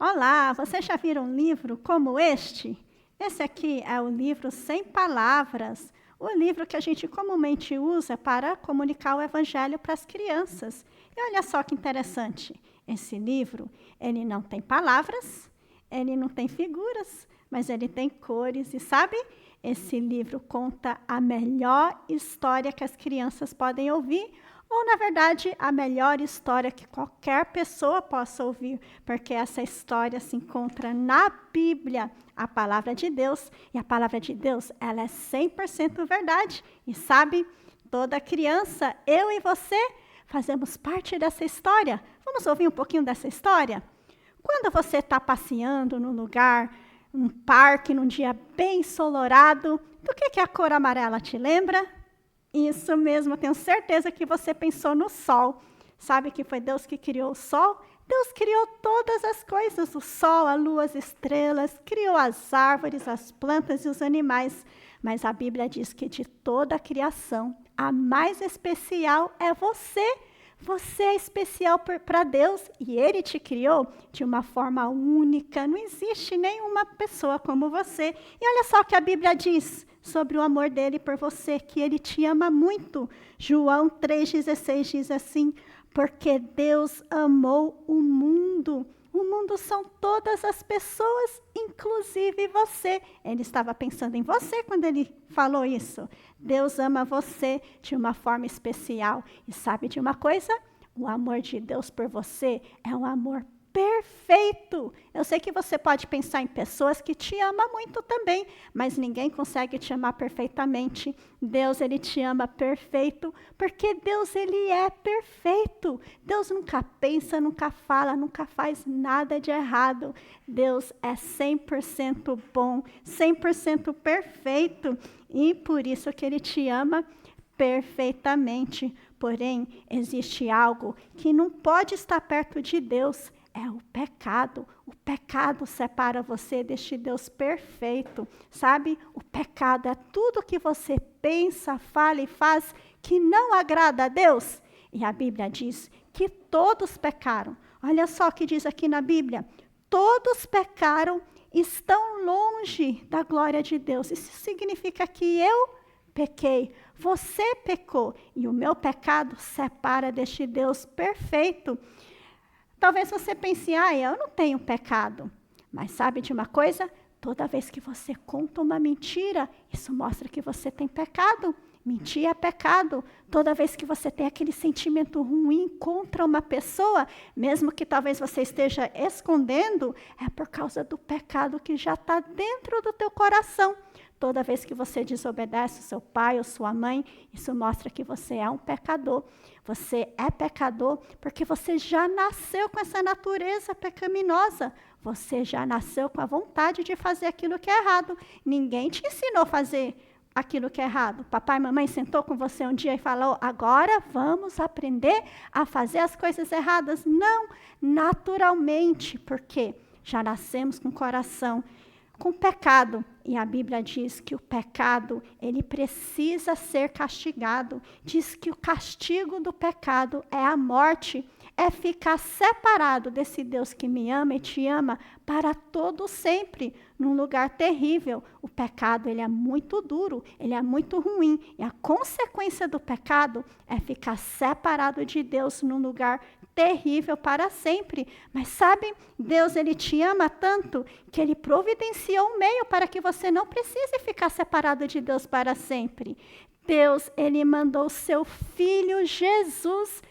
Olá, você já viu um livro como este? Esse aqui é o livro Sem Palavras, o livro que a gente comumente usa para comunicar o evangelho para as crianças. E olha só que interessante, esse livro, ele não tem palavras, ele não tem figuras, mas ele tem cores. E sabe, esse livro conta a melhor história que as crianças podem ouvir, ou, na verdade, a melhor história que qualquer pessoa possa ouvir, porque essa história se encontra na Bíblia, a palavra de Deus, e a palavra de Deus, ela é 100% verdade. E sabe, toda criança, eu e você, fazemos parte dessa história. Vamos ouvir um pouquinho dessa história? Quando você está passeando num lugar, num parque, num dia bem ensolarado, do que a cor amarela te lembra? Isso mesmo, eu tenho certeza que você pensou no sol. Sabe que foi Deus que criou o sol? Deus criou todas as coisas, o sol, a lua, as estrelas, criou as árvores, as plantas e os animais. Mas a Bíblia diz que de toda a criação, a mais especial é você. Você é especial para Deus e Ele te criou de uma forma única. Não existe nenhuma pessoa como você. E olha só o que a Bíblia diz sobre o amor dele por você, que ele te ama muito. João 3,16 diz assim: porque Deus amou o mundo. O mundo são todas as pessoas, inclusive você. Ele estava pensando em você quando ele falou isso. Deus ama você de uma forma especial. E sabe de uma coisa? O amor de Deus por você é um amor perfeito. Eu sei que você pode pensar em pessoas que te amam muito também, mas ninguém consegue te amar perfeitamente. Deus, ele te ama perfeito, porque Deus, ele é perfeito. Deus nunca pensa, nunca fala, nunca faz nada de errado. Deus é 100% bom, 100% perfeito, e por isso que ele te ama perfeitamente. Porém, existe algo que não pode estar perto de Deus. É o pecado. O pecado separa você deste Deus perfeito. Sabe? O pecado é tudo que você pensa, fala e faz que não agrada a Deus. E a Bíblia diz que todos pecaram. Olha só o que diz aqui na Bíblia. Todos pecaram, estão longe da glória de Deus. Isso significa que eu pequei, você pecou, e o meu pecado separa deste Deus perfeito. Talvez você pense, eu não tenho pecado. Mas sabe de uma coisa? Toda vez que você conta uma mentira, isso mostra que você tem pecado. Mentir é pecado. Toda vez que você tem aquele sentimento ruim contra uma pessoa, mesmo que talvez você esteja escondendo, é por causa do pecado que já está dentro do teu coração. Toda vez que você desobedece o seu pai ou sua mãe, isso mostra que você é um pecador. Você é pecador porque você já nasceu com essa natureza pecaminosa. Você já nasceu com a vontade de fazer aquilo que é errado. Ninguém te ensinou a fazer aquilo que é errado. Papai e mamãe sentou com você um dia e falou, agora vamos aprender a fazer as coisas erradas. Não, naturalmente, porque já nascemos com o coração com pecado, e a Bíblia diz que o pecado, ele precisa ser castigado. Diz que o castigo do pecado é a morte, é ficar separado desse Deus que me ama e te ama para todo sempre, num lugar terrível. O pecado, ele é muito duro, ele é muito ruim, e a consequência do pecado é ficar separado de Deus num lugar terrível para sempre. Mas sabe, Deus, ele te ama tanto que ele providenciou um meio para que você não precise ficar separado de Deus para sempre. Deus, ele mandou seu filho Jesus,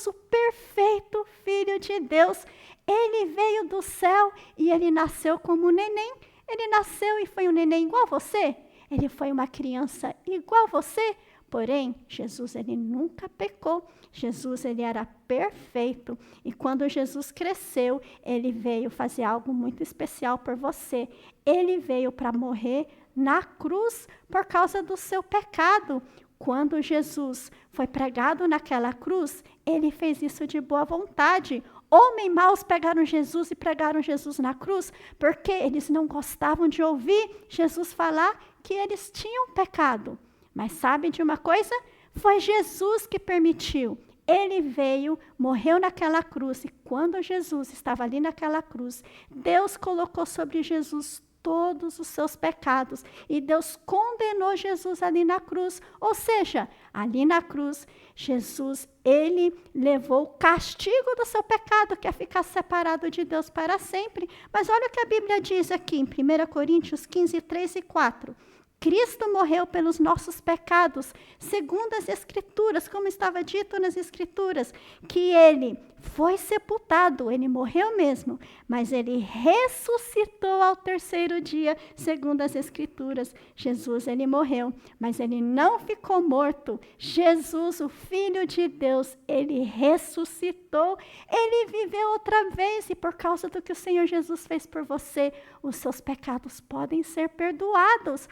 o perfeito filho de Deus. Ele veio do céu e ele nasceu como um neném. Ele nasceu e foi um neném igual a você. Ele foi uma criança igual a você. Porém, Jesus, ele nunca pecou. Jesus, ele era perfeito. E quando Jesus cresceu, ele veio fazer algo muito especial por você. Ele veio para morrer na cruz por causa do seu pecado. Quando Jesus foi pregado naquela cruz, ele fez isso de boa vontade. Homens maus pegaram Jesus e pregaram Jesus na cruz, porque eles não gostavam de ouvir Jesus falar que eles tinham pecado. Mas sabe de uma coisa? Foi Jesus que permitiu. Ele veio, morreu naquela cruz, e quando Jesus estava ali naquela cruz, Deus colocou sobre Jesus todos os seus pecados, e Deus condenou Jesus ali na cruz. Ou seja, ali na cruz, Jesus, ele levou o castigo do seu pecado, que é ficar separado de Deus para sempre. Mas olha o que a Bíblia diz aqui em 1 Coríntios 15, 3 e 4. Cristo morreu pelos nossos pecados, segundo as Escrituras, como estava dito nas Escrituras, que ele foi sepultado, ele morreu mesmo, mas ele ressuscitou ao terceiro dia, segundo as Escrituras. Jesus, ele morreu, mas ele não ficou morto. Jesus, o Filho de Deus, ele ressuscitou, ele viveu outra vez, e por causa do que o Senhor Jesus fez por você, os seus pecados podem ser perdoados.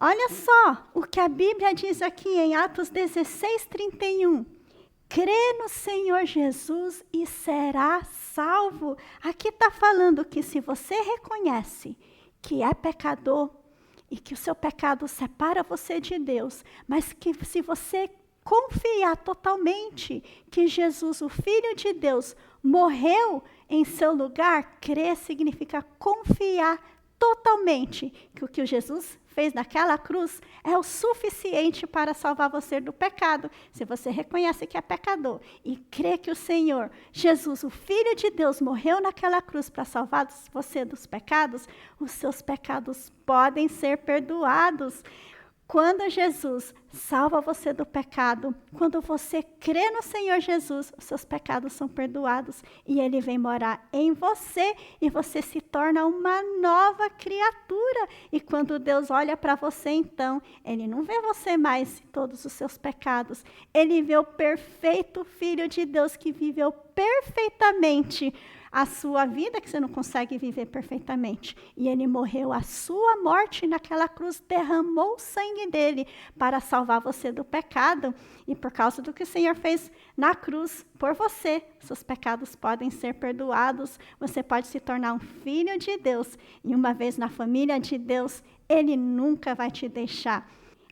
Olha só o que a Bíblia diz aqui em Atos 16, 31. Crê no Senhor Jesus e será salvo. Aqui está falando que se você reconhece que é pecador e que o seu pecado separa você de Deus, mas que se você confiar totalmente que Jesus, o Filho de Deus, morreu em seu lugar, crer significa confiar totalmente que o que Jesus fez naquela cruz é o suficiente para salvar você do pecado. Se você reconhece que é pecador e crê que o Senhor, Jesus, o Filho de Deus, morreu naquela cruz para salvar você dos pecados, os seus pecados podem ser perdoados. Quando Jesus salva você do pecado, quando você crê no Senhor Jesus, os seus pecados são perdoados e ele vem morar em você e você se torna uma nova criatura. E quando Deus olha para você, então, ele não vê você mais em todos os seus pecados. Ele vê o perfeito Filho de Deus que viveu perfeitamente a sua vida, que você não consegue viver perfeitamente. E ele morreu a sua morte naquela cruz, derramou o sangue dele para salvar você do pecado. E por causa do que o Senhor fez na cruz por você, seus pecados podem ser perdoados. Você pode se tornar um filho de Deus. E uma vez na família de Deus, ele nunca vai te deixar.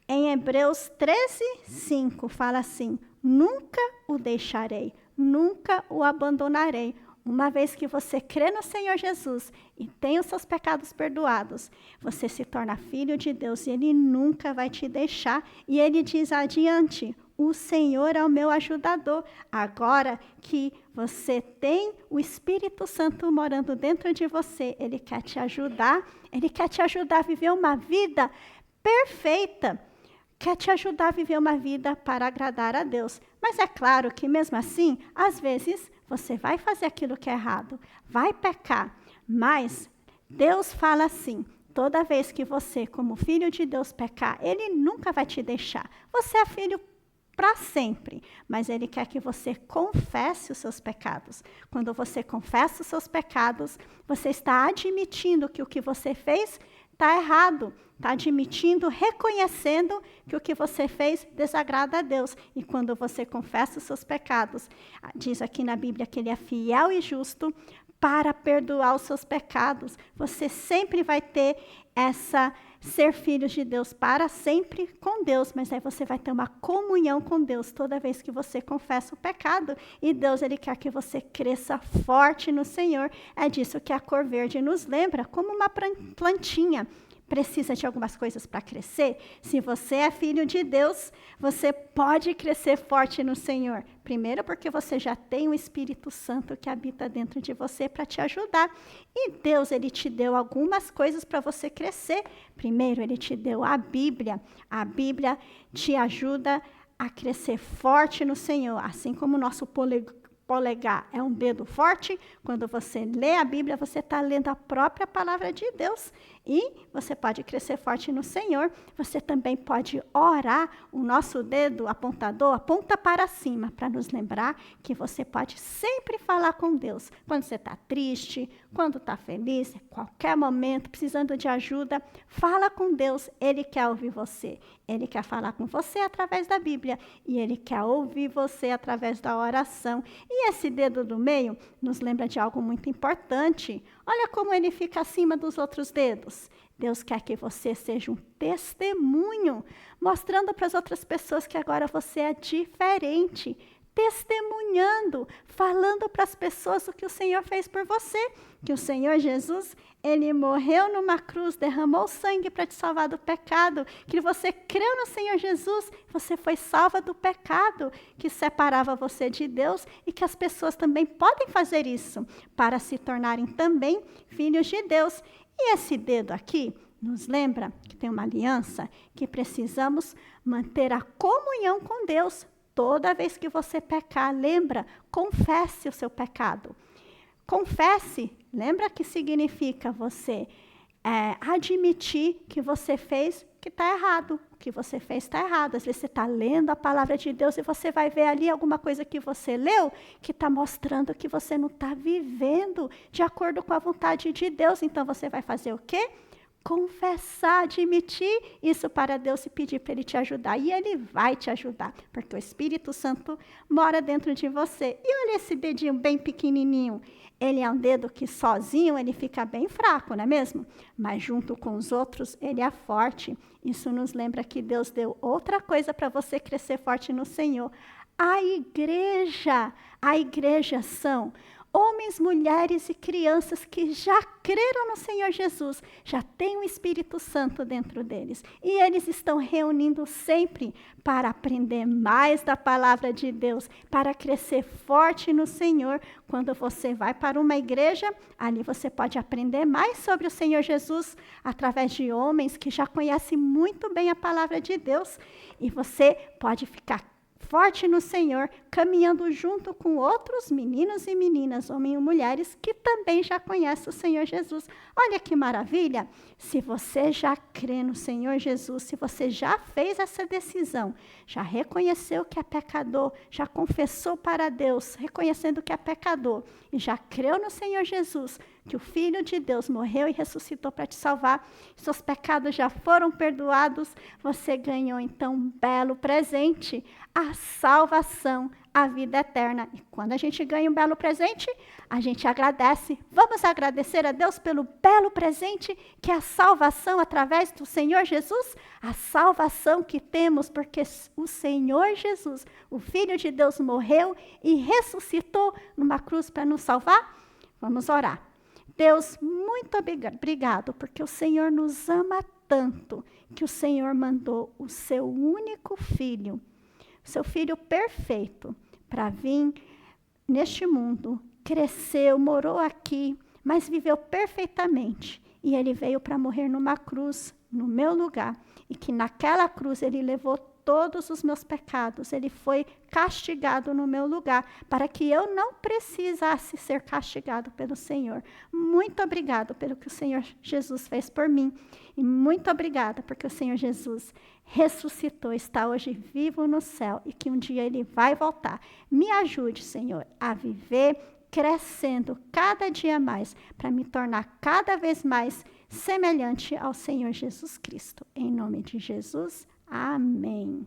Em Hebreus 13, 5, fala assim: nunca o deixarei, nunca o abandonarei. Uma vez que você crê no Senhor Jesus e tem os seus pecados perdoados, você se torna filho de Deus e ele nunca vai te deixar. E ele diz adiante: o Senhor é o meu ajudador. Agora que você tem o Espírito Santo morando dentro de você, ele quer te ajudar a viver uma vida perfeita. Quer te ajudar a viver uma vida para agradar a Deus. Mas é claro que mesmo assim, às vezes, você vai fazer aquilo que é errado, vai pecar. Mas Deus fala assim: toda vez que você, como filho de Deus, pecar, ele nunca vai te deixar. Você é filho para sempre, mas ele quer que você confesse os seus pecados. Quando você confessa os seus pecados, você está admitindo que o que você fez está errado, está admitindo, reconhecendo que o que você fez desagrada a Deus. E quando você confessa os seus pecados, diz aqui na Bíblia que ele é fiel e justo para perdoar os seus pecados. Você sempre vai ter ser filho de Deus para sempre com Deus, mas aí você vai ter uma comunhão com Deus toda vez que você confessa o pecado. E Deus, ele quer que você cresça forte no Senhor. É disso que a cor verde nos lembra, como uma plantinha. Precisa de algumas coisas para crescer. Se você é filho de Deus, você pode crescer forte no Senhor. Primeiro, porque você já tem o Espírito Santo que habita dentro de você para te ajudar. E Deus, ele te deu algumas coisas para você crescer. Primeiro, ele te deu a Bíblia. A Bíblia te ajuda a crescer forte no Senhor. Assim como o nosso polegar é um dedo forte, quando você lê a Bíblia, você está lendo a própria palavra de Deus. E você pode crescer forte no Senhor. Você também pode orar. O nosso dedo apontador aponta para cima, para nos lembrar que você pode sempre falar com Deus. Quando você está triste, quando está feliz, qualquer momento, precisando de ajuda, fala com Deus. Ele quer ouvir você. Ele quer falar com você através da Bíblia. E ele quer ouvir você através da oração. E esse dedo do meio nos lembra de algo muito importante. Olha como ele fica acima dos outros dedos. Deus quer que você seja um testemunho, mostrando para as outras pessoas que agora você é diferente. testemunhando, falando para as pessoas o que o Senhor fez por você, que o Senhor Jesus, ele morreu numa cruz, derramou sangue para te salvar do pecado, que você creu no Senhor Jesus, você foi salva do pecado que separava você de Deus e que as pessoas também podem fazer isso para se tornarem também filhos de Deus. E esse dedo aqui nos lembra que tem uma aliança, que precisamos manter a comunhão com Deus. Toda vez que você pecar, lembra, confesse o seu pecado. Confesse, lembra que significa você admitir que você fez que está errado. O que você fez está errado. Às vezes você está lendo a palavra de Deus e você vai ver ali alguma coisa que você leu que está mostrando que você não está vivendo de acordo com a vontade de Deus. Então você vai fazer o quê? Confessar, admitir isso para Deus e pedir para Ele te ajudar. E Ele vai te ajudar, porque o Espírito Santo mora dentro de você. E olha esse dedinho bem pequenininho. Ele é um dedo que sozinho ele fica bem fraco, não é mesmo? Mas junto com os outros, ele é forte. Isso nos lembra que Deus deu outra coisa para você crescer forte no Senhor. A igreja são homens, mulheres e crianças que já creram no Senhor Jesus, já têm o Espírito Santo dentro deles. E eles estão reunindo sempre para aprender mais da palavra de Deus, para crescer forte no Senhor. Quando você vai para uma igreja, ali você pode aprender mais sobre o Senhor Jesus, através de homens que já conhecem muito bem a palavra de Deus. E você pode ficar forte no Senhor, caminhando junto com outros meninos e meninas, homens e mulheres, que também já conhecem o Senhor Jesus. Olha que maravilha! Se você já crê no Senhor Jesus, se você já fez essa decisão, já reconheceu que é pecador, já confessou para Deus, reconhecendo que é pecador, e já creu no Senhor Jesus, que o Filho de Deus morreu e ressuscitou para te salvar, seus pecados já foram perdoados, você ganhou então um belo presente, a salvação, a vida eterna. E quando a gente ganha um belo presente, a gente agradece. Vamos agradecer a Deus pelo belo presente que é a salvação através do Senhor Jesus, a salvação que temos porque o Senhor Jesus, o Filho de Deus, morreu e ressuscitou numa cruz para nos salvar. Vamos orar. Deus, muito obrigado, porque o Senhor nos ama tanto, que o Senhor mandou o seu único filho, o seu filho perfeito, para vir neste mundo, cresceu, morou aqui, mas viveu perfeitamente. E ele veio para morrer numa cruz, no meu lugar, e que naquela cruz ele levou todos os meus pecados, ele foi castigado no meu lugar, para que eu não precisasse ser castigado pelo Senhor. Muito obrigado pelo que o Senhor Jesus fez por mim, e muito obrigada porque o Senhor Jesus ressuscitou, está hoje vivo no céu, e que um dia ele vai voltar. Me ajude, Senhor, a viver crescendo cada dia mais, para me tornar cada vez mais semelhante ao Senhor Jesus Cristo. Em nome de Jesus, amém.